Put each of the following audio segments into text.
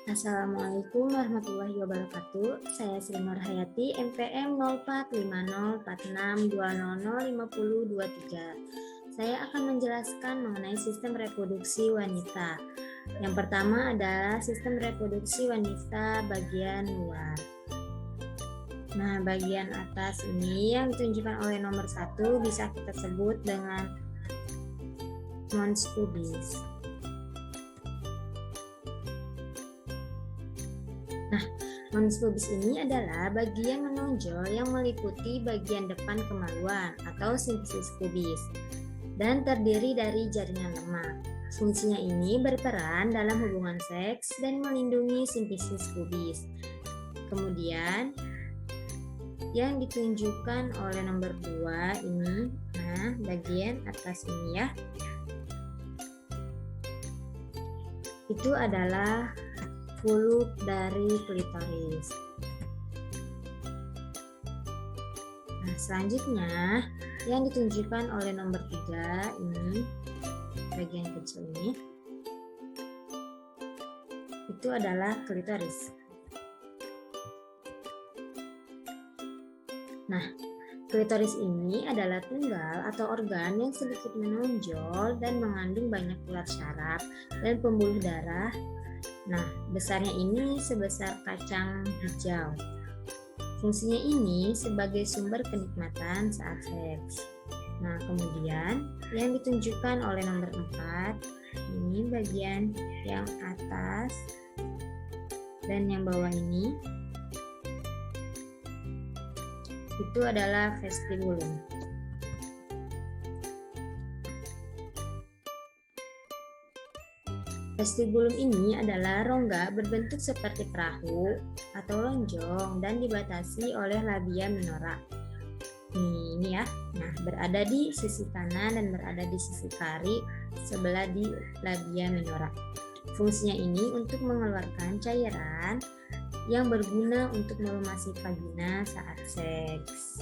Assalamualaikum warahmatullahi wabarakatuh. Saya Sri Nur Hayati, MPM 04504620005023. Saya akan menjelaskan mengenai sistem reproduksi wanita. Yang pertama adalah sistem reproduksi wanita bagian luar. Nah, bagian atas ini yang ditunjukkan oleh nomor 1 bisa kita sebut dengan mons pubis. Nah, mons pubis ini adalah bagian menonjol yang meliputi bagian depan kemaluan atau simfisis pubis dan terdiri dari jaringan lemak. Fungsinya ini berperan dalam hubungan seks dan melindungi simfisis pubis. Kemudian yang ditunjukkan oleh nomor 2 ini, nah bagian atas ini ya, itu adalah vuluk dari klitoris. Nah, selanjutnya yang ditunjukkan oleh nomor 3 ini, bagian kecil ini, itu adalah klitoris. Nah, klitoris ini adalah tunggal atau organ yang sedikit menonjol dan mengandung banyak urat syaraf dan pembuluh darah. Nah, besarnya ini sebesar kacang hijau. Fungsinya ini sebagai sumber kenikmatan saat seks. Nah, kemudian yang ditunjukkan oleh nomor 4, ini bagian yang atas dan yang bawah ini, itu adalah vestibulum. Vestibulum ini adalah rongga berbentuk seperti perahu atau lonjong dan dibatasi oleh labia minora. Ini ya. Nah, berada di sisi kanan dan berada di sisi kiri sebelah di labia minora. Fungsinya ini untuk mengeluarkan cairan yang berguna untuk melumasi vagina saat seks.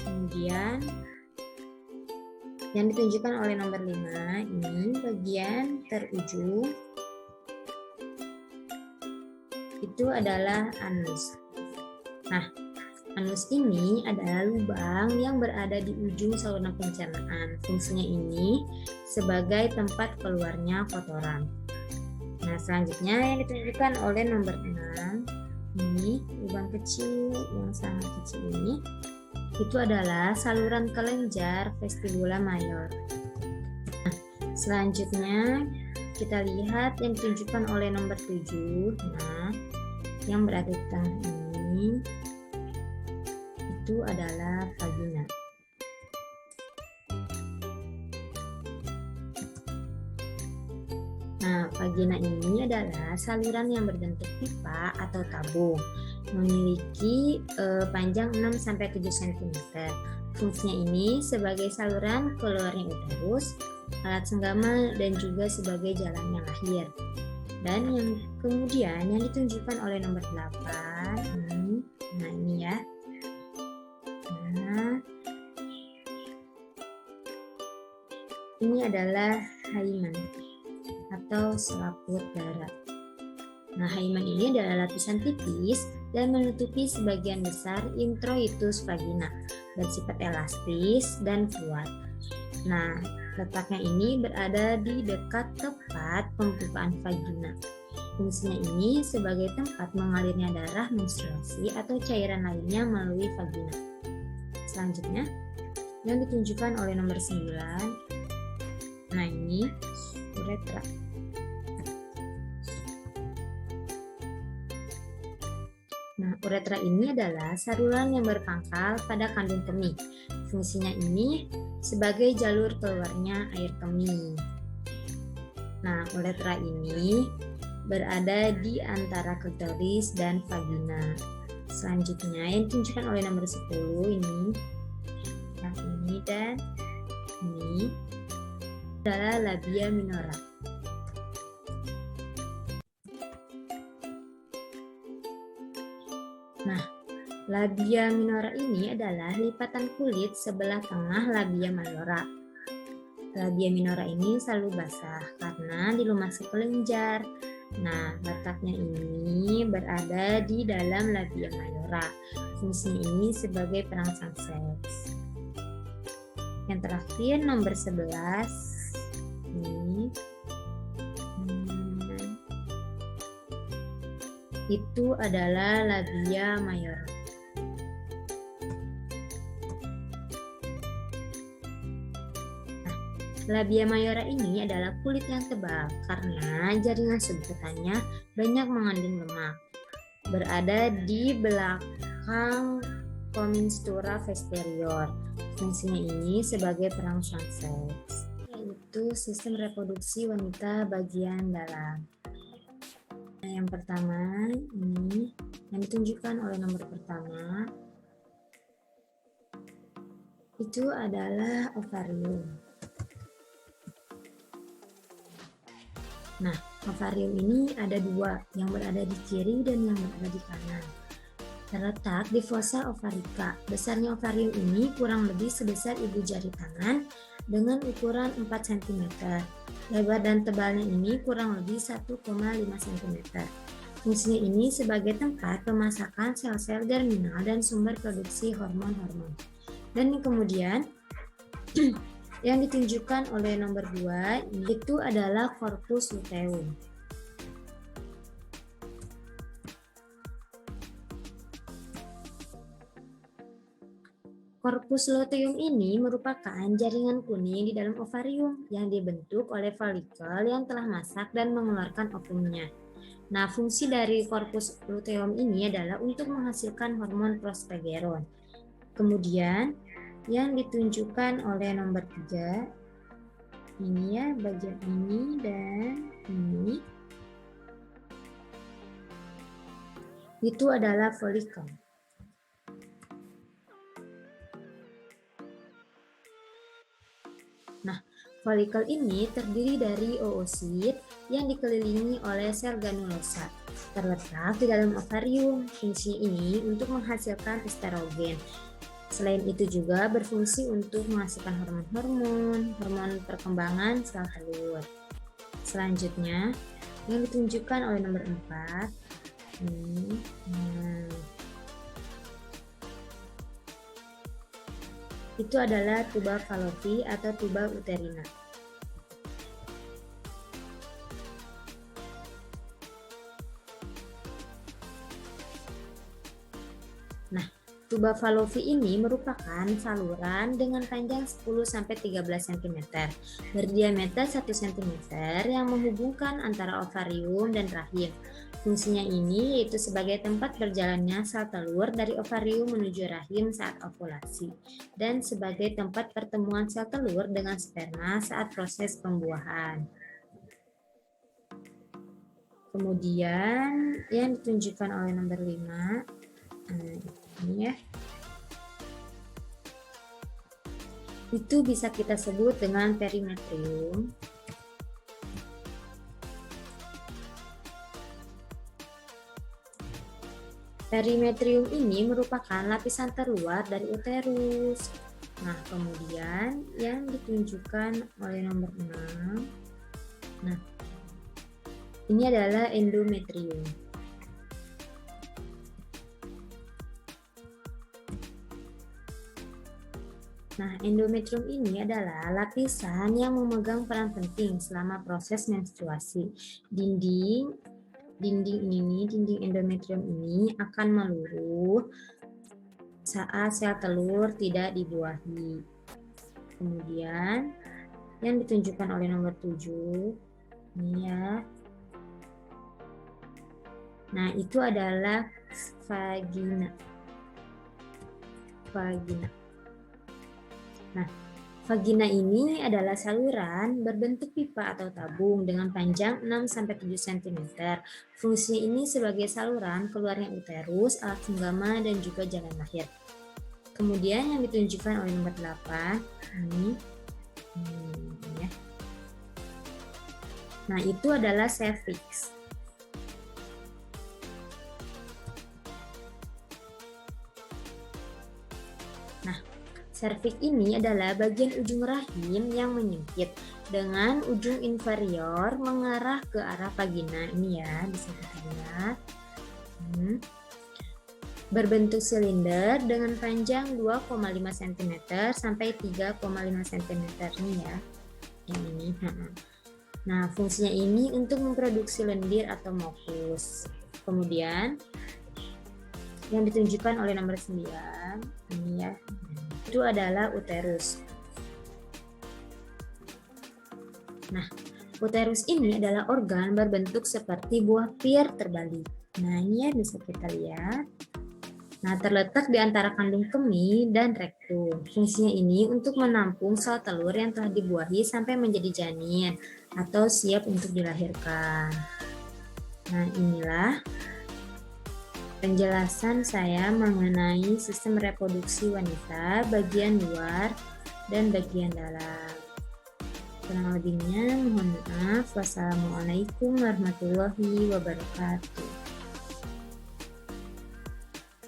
Kemudian yang ditunjukkan oleh nomor 5 ini bagian terujung, itu adalah anus. Nah, anus ini adalah lubang yang berada di ujung saluran pencernaan. Fungsinya ini sebagai tempat keluarnya kotoran. Nah, selanjutnya yang ditunjukkan oleh nomor 6, ini lubang kecil yang sangat kecil ini, itu adalah saluran kelenjar vestibula mayor. Nah, selanjutnya kita lihat yang ditunjukkan oleh nomor 7. Nah, yang berada di tengah ini, itu adalah vagina. Nah, vagina ini adalah saluran yang berbentuk pipa atau tabung, memiliki panjang 6-7 cm. Fungsinya ini sebagai saluran keluarnya uterus, alat senggama, dan juga sebagai jalannya lahir. Dan yang kemudian yang ditunjukkan oleh nomor 8, nah ini ya. Nah, ini adalah hymen atau selaput darah. Nah, hymen ini adalah lapisan tipis dan menutupi sebagian besar introitus vagina, bersifat elastis dan kuat. Nah, letaknya ini berada di dekat tepat pembukaan vagina. Fungsinya ini sebagai tempat mengalirnya darah menstruasi atau cairan lainnya melalui vagina. Selanjutnya, yang ditunjukkan oleh nomor 9, nah ini uretra. Nah, uretra ini adalah saluran yang berpangkal pada kandung kemih. Fungsinya ini sebagai jalur keluarnya air kemih. Nah, uretra ini berada di antara klitoris dan vagina. Selanjutnya yang ditunjukkan oleh nomor 10 ini, yang ini dan ini adalah labia minora. Nah, labia minora ini adalah lipatan kulit sebelah tengah labia majora. Labia minora ini selalu basah karena dilumasi kelenjar Nah, letaknya ini berada di dalam labia mayora. Fungsinya ini sebagai perangsang seks. Yang terakhir nomor 11 ini itu adalah labia mayora. Nah, labia mayora ini adalah kulit yang tebal karena jaringan sebutannya banyak mengandung lemak. Berada di belakang commisura posterior. Fungsinya ini sebagai perangsang seks, yaitu sistem reproduksi wanita bagian dalam. Nah, yang pertama ini yang ditunjukkan oleh nomor pertama itu adalah ovarium. Nah, ovarium ini ada dua, yang berada di kiri dan yang berada di kanan. Terletak di fossa ovarica. Besarnya ovarium ini kurang lebih sebesar ibu jari tangan dengan ukuran 4 cm. Lebar dan tebalnya ini kurang lebih 1,5 cm. Fungsinya ini sebagai tempat pemasakan sel-sel germinal dan sumber produksi hormon-hormon. Dan kemudian yang ditunjukkan oleh nomor 2 itu adalah corpus luteum. Corpus luteum ini merupakan jaringan kuning di dalam ovarium yang dibentuk oleh folikel yang telah masak dan mengeluarkan ovumnya. Nah, fungsi dari corpus luteum ini adalah untuk menghasilkan hormon progesteron. Kemudian, yang ditunjukkan oleh nomor 3, ini ya, bagian ini dan ini, itu adalah folikel. Nah, folikel ini terdiri dari oosit yang dikelilingi oleh sel granulosa. Terletak di dalam ovarium. Fungsi ini untuk menghasilkan estrogen. Selain itu juga berfungsi untuk menghasilkan hormon-hormon, hormon perkembangan sel telur. Selanjutnya, yang ditunjukkan oleh nomor 4, ini. Itu adalah tuba Fallopi atau tuba uterina. Nah, tuba Fallopi ini merupakan saluran dengan panjang 10-13 cm, berdiameter 1 cm yang menghubungkan antara ovarium dan rahim. Fungsinya ini yaitu sebagai tempat berjalannya sel telur dari ovarium menuju rahim saat ovulasi dan sebagai tempat pertemuan sel telur dengan sperma saat proses pembuahan. Kemudian yang ditunjukkan oleh nomor 5, ini ya. Itu bisa kita sebut dengan perimetrium. Perimetrium ini merupakan lapisan terluar dari uterus. Nah, kemudian yang ditunjukkan oleh nomor 6. Nah, ini adalah endometrium. Nah, endometrium ini adalah lapisan yang memegang peran penting selama proses menstruasi. Dinding endometrium ini akan meluruh saat sel telur tidak dibuahi. Kemudian yang ditunjukkan oleh nomor 7 ini ya. Nah, itu adalah vagina. Nah, vagina ini adalah saluran berbentuk pipa atau tabung dengan panjang 6-7 cm. Fungsi ini sebagai saluran keluarnya uterus, alat senggama, dan juga jalan lahir. Kemudian yang ditunjukkan oleh nomor 8, ini ya. Nah, itu adalah cervix. Nah, serviks ini adalah bagian ujung rahim yang menyempit dengan ujung inferior mengarah ke arah vagina. Ini ya, bisa kita lihat. Berbentuk silinder dengan panjang 2,5 cm sampai 3,5 cm ini ya. Yang ini. Nah, fungsinya ini untuk memproduksi lendir atau mukus. Kemudian yang ditunjukkan oleh nomor 9 ini ya. Itu adalah uterus. Nah, uterus ini adalah organ berbentuk seperti buah pir terbalik. Nah, ini ya bisa kita lihat. Nah, terletak di antara kandung kemih dan rektum. Fungsinya ini untuk menampung sel telur yang telah dibuahi sampai menjadi janin atau siap untuk dilahirkan. Nah, inilah penjelasan saya mengenai sistem reproduksi wanita, bagian luar dan bagian dalam. Kurang lebihnya mohon maaf. Wassalamualaikum warahmatullahi wabarakatuh.